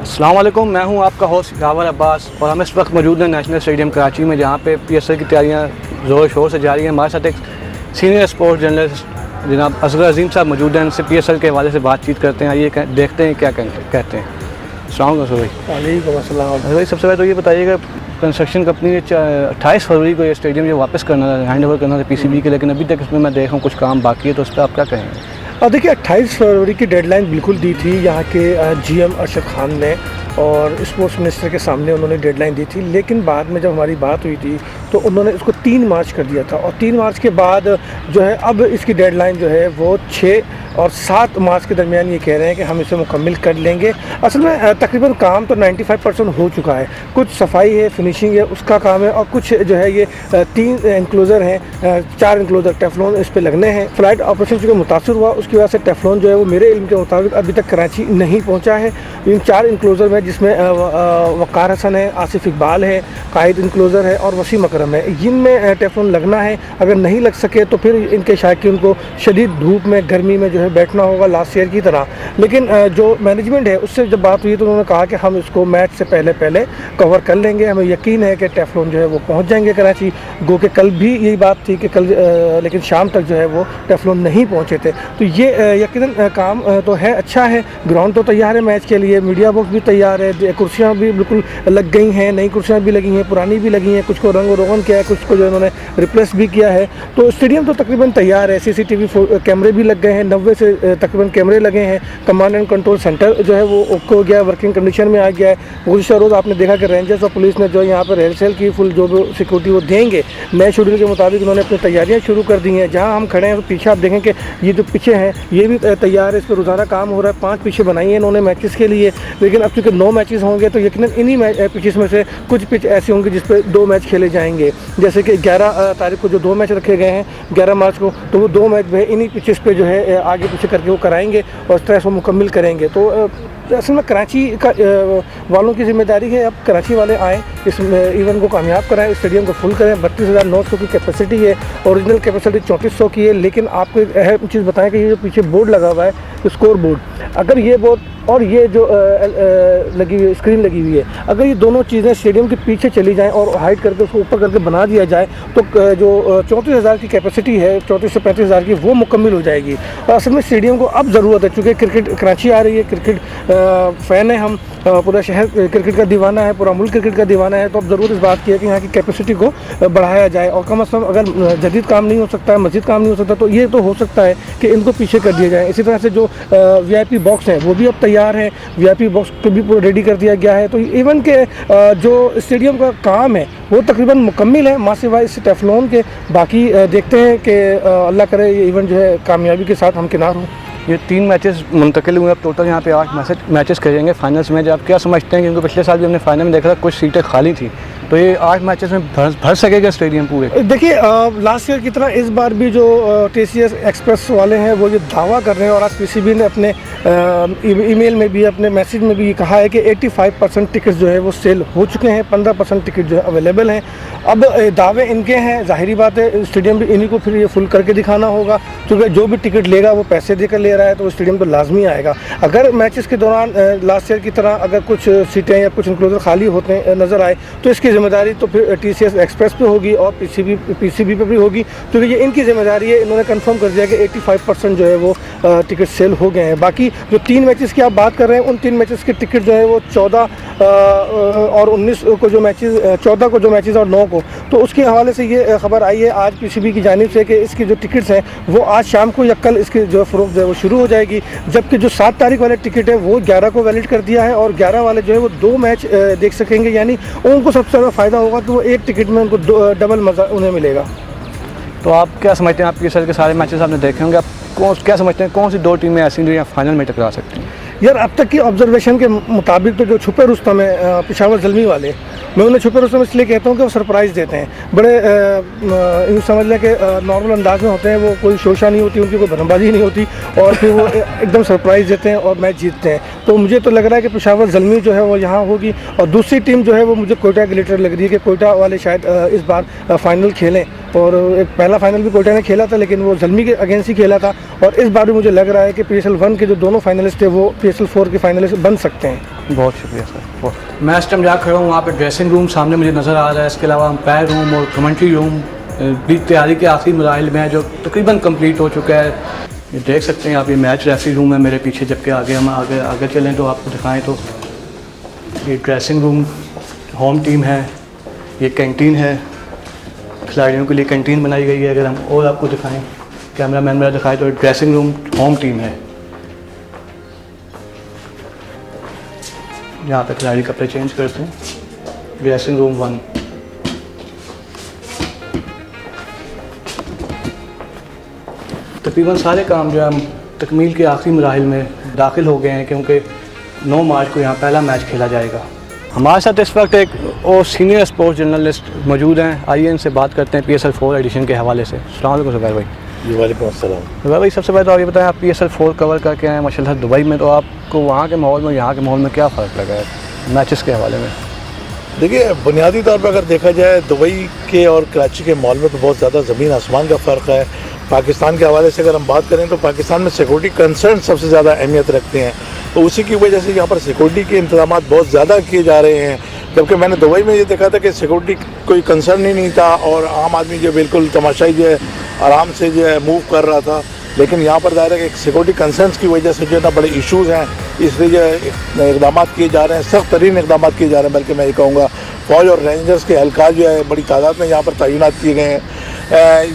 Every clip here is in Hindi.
अस्सलाम वालेकुम, मैं हूं आपका होस्ट रावल अब्बास और हम इस वक्त मौजूद हैं नेशनल स्टेडियम कराची में, जहां पे पीएसएल की तैयारियां ज़ोर शोर से जारी हैं। हमारे साथ एक सीनियर स्पोर्ट्स जर्नलिस्ट जनाब असगर अजीम साहब मौजूद हैं। उनसे पीएसएल के हवाले से बातचीत करते हैं। आइए देखते हैं क्या कहते हैं। अस्सलाम वालेकुम भाई। वालेकुम अस्सलाम। भाई सबसे पहले तो ये बताइएगा, कंस्ट्रक्शन कंपनी ने 28 फरवरी को ये स्टेडियम जो वापस करना था, हैंड ओवर करना था पीसीबी के, लेकिन अभी तक इसमें मैं देख रहा हूँ कुछ काम बाकी है, तो उस पर आप क्या कहेंगे? और देखिए 28 फरवरी की डेडलाइन बिल्कुल दी थी यहाँ के जीएम अरशद खान ने, और स्पोर्ट्स मिनिस्टर के सामने उन्होंने डेडलाइन दी थी। लेकिन बाद में जब हमारी बात हुई थी तो उन्होंने इसको 3 मार्च कर दिया था, और 3 मार्च के बाद जो है अब इसकी डेडलाइन जो है वो 6 और 7 मार्च के दरमियान ये कह रहे हैं कि हम इसे मुकम्मल कर लेंगे। असल में तकरीबन काम तो 95% हो चुका है। कुछ सफाई है, फिनिशिंग है, उसका काम है, और कुछ जो है ये 3 इंक्लोज़र हैं, 4 इंक्लोज़र टेफ्लॉन इस पर लगने हैं। फ्लाइट ऑपरेशन चूँकि मुतासर हुआ, उसकी वजह से टेफ्लॉन जो है वो मेरे इल्म के मुताबिक अभी तक कराची नहीं पहुँचा है। इन 4 इंक्लोज़र में, जिसमें वक़ार हसन है, आसिफ इकबाल है, कायद इंक्लोज़र है और वसीम अकरम है, जिनमें टेफ्लॉन लगना है। अगर नहीं लग सके तो फिर इनके शायकीन को शदीद धूप में, गर्मी में जो है बैठना होगा लास्ट ईयर की तरह। लेकिन जो मैनेजमेंट है उससे जब बात हुई तो उन्होंने कहा कि हम इसको मैच से पहले कवर कर लेंगे। हमें यकीन है कि टेफ्लॉन जो है वो पहुंच जाएंगे कराची। गो के कल भी यही बात थी कि कल लेकिन शाम तक जो है वो टेफ्लॉन नहीं पहुंचे थे। तो ये यकीनन काम तो है, अच्छा है। ग्राउंड तो तैयार है मैच के लिए, मीडिया बॉक्स भी तैयार है, कुर्सियाँ भी बिल्कुल लग गई हैं, नई कुर्सियाँ भी लगी हैं, पुरानी भी लगी हैं, कुछ को रंग रोगन किया है, कुछ को जो उन्होंने रिप्लेस भी किया है। तो स्टेडियम तो तकरीबन तैयार है। CCTV कैमरे भी लग गए हैं, 90 से तकरीबन कैमरे लगे हैं। कमांड एंड कंट्रोल सेंटर जो है वो ओके हो गया, वर्किंग कंडीशन में आ गया है। गुज़िश्ता रोज़ आपने देखा कि रेंजर्स और पुलिस ने जो यहाँ पर रिहर्सल की, फुल जो सिक्योरिटी वो देंगे, नए शेड्यूल के मुताबिक उन्होंने अपनी तैयारियाँ शुरू कर दी हैं। जहाँ हम खड़े हैं तो पीछे आप देखें कि ये जो पीछे हैं ये भी तैयार है, इस पर रोज़ाना काम हो रहा है। 5 पीछे बनाई है इन्होंने मैचेस के लिए, लेकिन अब चूँकि 9 मैचेस होंगे तो यकीनन इन्हीं पिचेस में से कुछ पिच ऐसे होंगे जिस पर 2 मैच खेले जाएंगे। जैसे कि 11 तारीख को जो 2 मैच रखे गए हैं, 11 मार्च को, तो वो 2 मैच जो है इन्हीं पिचेस पे जो है आगे पीछे करके वो कराएंगे और इस तरह से वो मुकम्मल करेंगे। तो असल में कराची का वालों की जिम्मेदारी है, अब कराची वाले आएँ, इस इवेंट को कामयाब कराएं, स्टेडियम को फुल करें। 32,900 की कैपेसिटी है, ओरिजिनल कैपेसिटी 3400 की है। लेकिन आपको एक अहम चीज़ बताएं कि ये जो पीछे बोर्ड लगा हुआ है, स्कोर बोर्ड, अगर ये बोर्ड और ये जो लगी हुई स्क्रीन लगी हुई है, अगर ये दोनों चीज़ें स्टेडियम के पीछे चली जाएं और हाइड करके उसको ऊपर करके बना दिया जाए तो जो 34,000 की कैपेसिटी है, 34 से 35,000 की, वो मुकम्मल हो जाएगी। और असल में स्टेडियम को अब ज़रूरत है, चूँकि क्रिकेट कराची आ रही है, क्रिकेट फ़ैन है हम, पूरा शहर क्रिकेट का दीवाना है, पूरा मुल्क क्रिकेट का दीवाना है। तो अब ज़रूर इस बात की है कि यहाँ की कैपेसिटी को बढ़ाया जाए, और कम अज़ कम अगर जदीद काम नहीं हो सकता है, मस्जिद काम नहीं हो सकता, तो ये तो हो सकता है कि इनको पीछे कर दिया जाए। इसी तरह से जो VIP बॉक्स हैं वो भी अब तैयार है, VIP बॉक्स को भी पूरा रेडी कर दिया गया है। तो इवन के जो स्टेडियम का काम है वो तकरीबन मुकम्मल है, माँ सिवाय इस टेफ्लॉन के। बाकी देखते हैं कि अल्लाह करे ये इवेंट जो है कामयाबी के साथ हम किनार हों। ये 3 मैचेस मुंतकिल हुए, अब टोटल यहाँ पे 8 मैचेस करेंगे फाइनल्स में। आप क्या समझते हैं, क्योंकि पिछले साल भी हमने फाइनल में देखा था कुछ सीटें खाली थी, तो ये 8 मैचेस में भर सकेगा स्टेडियम पूरे? देखिए लास्ट ईयर की तरह इस बार भी जो TCS एक्सप्रेस वाले हैं वो ये दावा कर रहे हैं, और आज PCB ने अपने ईमेल में भी, अपने मैसेज में भी कहा है कि 85% टिकट जो है वो सेल हो चुके हैं, 15% टिकट जो है अवेलेबल हैं। अब दावे इनके हैं, ज़ाहिरी बात है स्टेडियम भी इन्हीं को फिर ये फुल करके दिखाना होगा, क्योंकि जो भी टिकट लेगा वो पैसे देकर ले रहा है, तो स्टेडियम तो लाजमी आएगा। अगर मैचेस के दौरान लास्ट ईयर की तरह अगर कुछ सीटें या कुछ इंक्लोजर खाली होते नज़र आए तो इसकी जिम्मेदारी तो फिर TCS एक्सप्रेस पे होगी और PCB पे भी होगी, क्योंकि ये इनकी जिम्मेदारी है। इन्होंने कंफर्म कर दिया कि 85% जो है वो टिकट सेल हो गए हैं। बाकी जो 3 मैचेस की आप बात कर रहे हैं, उन 3 मैचेस के टिकट जो है वो 14 और 19 को जो मैचेस, 14 को जो मैचेस और 9 को, तो उसके हवाले से ये खबर आई है आज PCB की जानिब से कि इसकी जो टिकट्स हैं वो आज शाम को या कल इसकी जो फ़रोख्त जो है वो शुरू हो जाएगी। जबकि जो 7 तारीख वाले टिकट है वो 11 को वैलिड कर दिया है, और 11 वाले जो है वो 2 मैच देख सकेंगे, यानी उनको सबसे ज़्यादा फ़ायदा होगा, तो वो एक टिकट में उनको डबल मज़ा उन्हें मिलेगा। तो आप क्या समझते हैं, आप पीएसएल के सारे मैचेस आपने देखे होंगे, आप क्या समझते हैं कौन सी 2 टीमें ऐसी जो यहाँ फाइनल में टकरा सकती हैं? यार अब तक की ऑब्जर्वेशन के मुताबिक तो जो छुपे रुस्तम है पेशावर ज़ल्मी वाले, मैं उन्हें छुपे रुस्तम इसलिए कहता हूँ कि वो सरप्राइज़ देते हैं। बड़े यूँ समझ लें कि नॉर्मल अंदाज में होते हैं, वो कोई शोशा नहीं होती, उनकी कोई भरमबाजी नहीं होती, और फिर वो एकदम सरप्राइज़ देते हैं और मैच जीतते हैं। तो मुझे तो लग रहा है कि पेशावर ज़ल्मी जो है वो यहाँ होगी, और दूसरी टीम जो है वो मुझे कोयटा की लीडर लग रही है कि कोयटा वाले शायद इस बार फाइनल खेलें। और एक पहला फाइनल भी कोयटा ने खेला था, लेकिन वो ज़ल्मी के अगेंस्ट ही खेला था, और इस बार भी मुझे लग रहा है कि PSL 1 के जो दोनों फाइनलिस्ट थे वो PSL 4 के फाइनलिस्ट बन सकते हैं। बहुत शुक्रिया सर। मैं इस टाइम जहाँ खड़ा हूँ वहाँ पे ड्रेसिंग रूम सामने मुझे नज़र आ रहा है। इसके अलावा अंपायर रूम और कमेंट्री रूम भी तैयारी के आखिरी मराहल में है, जो तकरीबन कंप्लीट हो चुका है। ये देख सकते हैं आप, ये मैच रेफरी रूम है मेरे पीछे, जबकि आगे हम आगे चलें तो आपको दिखाएं तो ये ड्रेसिंग रूम होम टीम है, ये कैंटीन है, खिलाड़ियों के लिए कैंटीन बनाई गई है। अगर हम और आपको दिखाएं, कैमरा मैन मेरा दिखाए तो ड्रेसिंग रूम होम टीम है, यहाँ पे खिलाड़ी कपड़े चेंज करते हैं। ड्रेसिंग रूम 1, तकरीबन सारे काम जो है हम तकमील के आखिरी मराहिल में दाखिल हो गए हैं, क्योंकि 9 मार्च को यहाँ पहला मैच खेला जाएगा। हमारे साथ इस वक्त एक और सीनियर स्पोर्ट्स जर्नलिस्ट मौजूद हैं। आइए इनसे बात करते हैं PSL 4 एडिशन के हवाले से। अस्सलाम वालेकुम ज़ुबैर भाई। जी वालेकुम अस्सलाम। ज़ुबैर भाई, सबसे पहले तो आप ये बताएं, आप PSL 4 कवर करके आए हैं माशाल्लाह दुबई में, तो आपको वहाँ के माहौल में यहाँ के माहौल में क्या फ़र्क लगा है मैचेस के हवाले में? देखिए, बुनियादी तौर पर अगर देखा जाए दुबई के और कराची के माहौल में तो बहुत ज़्यादा ज़मीन आसमान का फ़र्क है। पाकिस्तान के हवाले से अगर हम बात करें तो पाकिस्तान में सिक्योरिटी कंसर्न सबसे ज़्यादा अहमियत रखते हैं, तो उसी की वजह से यहाँ पर सिक्योरिटी के इंतजाम बहुत ज़्यादा किए जा रहे हैं। जबकि मैंने दुबई में ये देखा था कि सिक्योरिटी कोई कंसर्न ही नहीं था और आम आदमी जो बिल्कुल तमाशाई जो है आराम से जो है मूव कर रहा था। लेकिन यहाँ पर ज़ाहिर है कि सिक्योरिटी कंसर्न्स की वजह से जो है ना बड़े इशूज़ हैं, इसलिए जो इकदाम किए जा रहे हैं, सख्त तरीन इकदाम किए जा रहे हैं। बल्कि मैं ये कहूँगा फ़ौज और रेंजर्स के एहलकार जो है बड़ी तादाद में यहाँ पर तैनात किए गए हैं।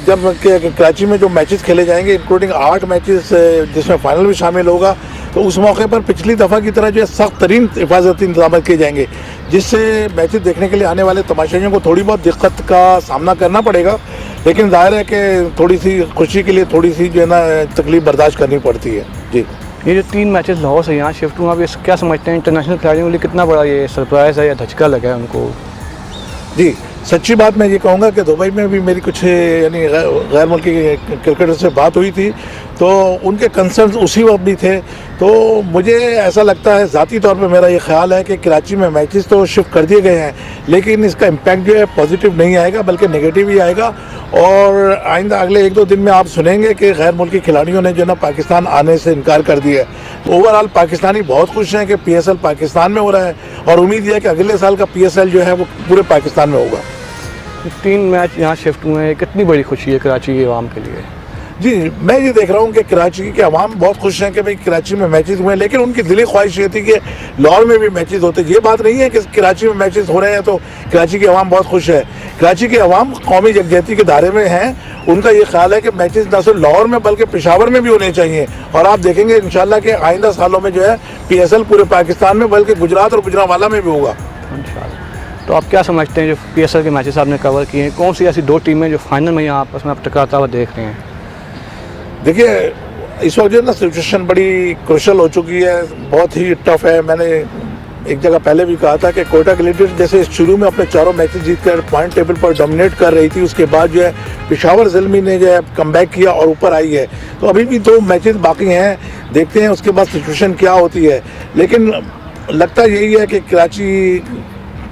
जब कराची में जो मैचेस खेले जाएंगे, इंक्लूडिंग 8 मैचेस जिसमें फ़ाइनल भी शामिल होगा, तो उस मौके पर पिछली दफ़ा की तरह जो है सख्त तरीन हिफाजती इंतजाम किए जाएंगे, जिससे मैचेस देखने के लिए आने वाले तमाशाइयों को थोड़ी बहुत दिक्कत का सामना करना पड़ेगा। लेकिन जाहिर है कि थोड़ी सी खुशी के लिए थोड़ी सी जो है ना तकलीफ बर्दाश्त करनी पड़ती है। जी, ये जो 3 मैचेस लाहौर से यहाँ शिफ्ट हुआ, आप ये क्या समझते हैं इंटरनेशनल खिलाड़ियों के लिए कितना बड़ा ये सरप्राइज़ है या धचका लगा है उनको? जी, सच्ची बात मैं ये कहूँगा कि दुबई में भी मेरी कुछ यानी गैर मुल्की क्रिकेटर से बात हुई थी, तो उनके कंसर्न्स उसी वक्त भी थे। तो मुझे ऐसा लगता है, ज़ाती तौर पे मेरा ये ख्याल है कि कराची में मैचेस तो शिफ्ट कर दिए गए हैं, लेकिन इसका इम्पैक्ट जो है पॉजिटिव नहीं आएगा बल्कि नेगेटिव ही आएगा। और आइंदा अगले 1-2 दिन में आप सुनेंगे कि गैर मुल्की खिलाड़ियों ने जो ना पाकिस्तान आने से इनकार कर दिया है। तो ओवरऑल पाकिस्तानी बहुत खुश हैं कि PSL पाकिस्तान में हो रहा है और उम्मीद है कि अगले साल का PSL जो है वो पूरे पाकिस्तान में होगा। 3 मैच यहाँ शिफ्ट हुए हैं, कितनी बड़ी खुशी है कराची के अवाम के लिए? जी, मैं ये देख रहा हूँ कि कराची के अवाम बहुत खुश हैं कि भाई कराची में मैचेस हुए हैं, लेकिन उनकी दिली ख्वाहिश ये थी कि लाहौर में भी मैचेस होते। ये बात नहीं है कि कराची में मैचेस हो रहे हैं तो कराची के अवाम बहुत खुश है। कराची के अवाम कौमी यकजहती के दायरे में हैं, उनका ये ख्याल है कि मैचेस न सिर्फ लाहौर में बल्कि पेशावर में भी होने चाहिए। और आप देखेंगे इंशाल्लाह कि आइंदा सालों में जो है PSL पूरे पाकिस्तान में बल्कि गुजरात और गुजरांवाला में भी होगा इंशाल्लाह। तो आप क्या समझते हैं जो PSL के मैचेस आपने कवर किए हैं, कौन सी ऐसी 2 टीमें जो फाइनल में यहाँ आपस में आप टकराता हुआ देख रहे हैं? देखिए, इस वक्त जो है ना सिचुएशन बड़ी क्रुशल हो चुकी है, बहुत ही टफ है। मैंने एक जगह पहले भी कहा था कि कोयटा ग्लेडिएटर्स जैसे शुरू में अपने 4 मैचेस जीतकर पॉइंट टेबल पर डोमिनेट कर रही थी, उसके बाद जो है पेशावर ज़िल्मी ने जो है कमबैक किया और ऊपर आई है। तो अभी भी 2 मैचेस बाकी हैं, देखते हैं उसके बाद सिचुएशन क्या होती है। लेकिन लगता यही है कि कराची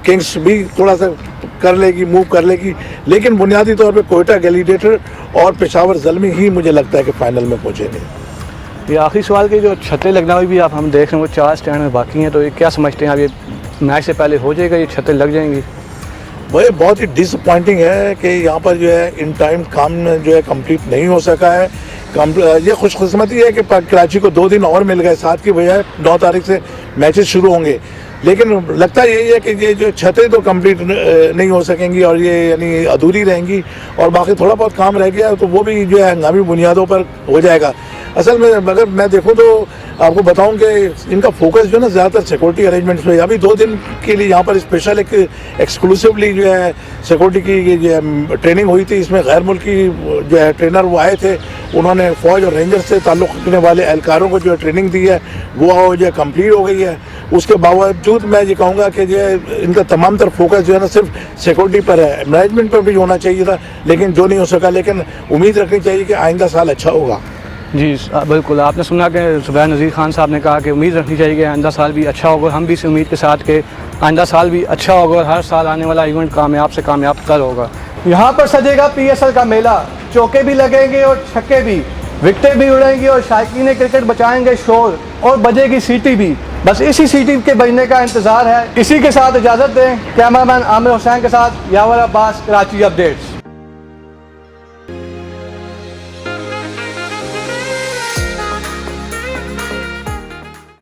किंग्स भी थोड़ा सा कर लेगी, मूव कर लेगी, लेकिन बुनियादी तौर पे कोयटा ग्लेडिएटर और पेशावर ज़ल्मी ही मुझे लगता है कि फाइनल में पहुंचेंगे। ये आखिरी सवाल की जो छतें लगना हुई भी आप हम देख रहे हैं वो 4 स्टैंड में बाकी हैं, तो ये क्या समझते हैं आप, ये मैच से पहले हो जाएगा, ये छतें लग जाएंगी? वही बहुत ही डिसअपॉइंटिंग है कि यहाँ पर जो है इन टाइम काम जो है कंप्लीट नहीं हो सका है। ये खुशकिस्मती है कि कराची को 2 दिन और मिल गए, 7 की बजाय 9 तारीख से मैचेस शुरू होंगे। लेकिन लगता यही है कि ये जो छतें तो कंप्लीट नहीं हो सकेंगी और ये यानी अधूरी रहेंगी, और बाकी थोड़ा बहुत काम रह गया तो वो भी जो है हंगामी बुनियादों पर हो जाएगा। असल में अगर मैं देखूं तो आपको बताऊं कि इनका फोकस जो है ना ज़्यादातर सिक्योरिटी अरेंजमेंट्स पे। अभी 2 दिन के लिए यहाँ पर स्पेशल एक एक्सक्लूसिवली जो है सिक्योरिटी की जो है ट्रेनिंग हुई थी। इसमें गैर मुल्की जो है ट्रेनर वो आए थे, उन्होंने फ़ौज और रेंजर से ताल्लुक़ रखने वाले एहलकारों को जो है ट्रेनिंग दी है, वो जो है कम्प्लीट हो गई है। उसके बावजूद मैं ये कहूँगा कि जो है इनका तमाम तर फोकस जो है ना सिर्फ सिक्योरिटी पर है। मैनेजमेंट पर भी होना चाहिए था, लेकिन जो नहीं हो सका। लेकिन उम्मीद रखनी चाहिए कि आइंदा साल अच्छा होगा। जी बिल्कुल, आपने सुना कि ज़ुबैर नज़ीर खान साहब ने कहा कि उम्मीद रखनी चाहिए कि आइंदा साल भी अच्छा होगा। हम भी इस उम्मीद के साथ कि आइंदा साल भी अच्छा होगा और हर साल आने वाला इवेंट कामयाब से कामयाब तर होगा। यहाँ पर सजेगा PSL का मेला, चौके भी लगेंगे और छक्के भी, विकेटें भी उड़ेंगी और शायकीन क्रिकेट बचाएंगे शोर और बजेगी सीटी भी। बस इसी सीटी के बजने का इंतज़ार है। इसी के साथ इजाज़त दें। कैमरामैन आमिर हुसैन के साथ यावर अब्बास, कराची अपडेट्स।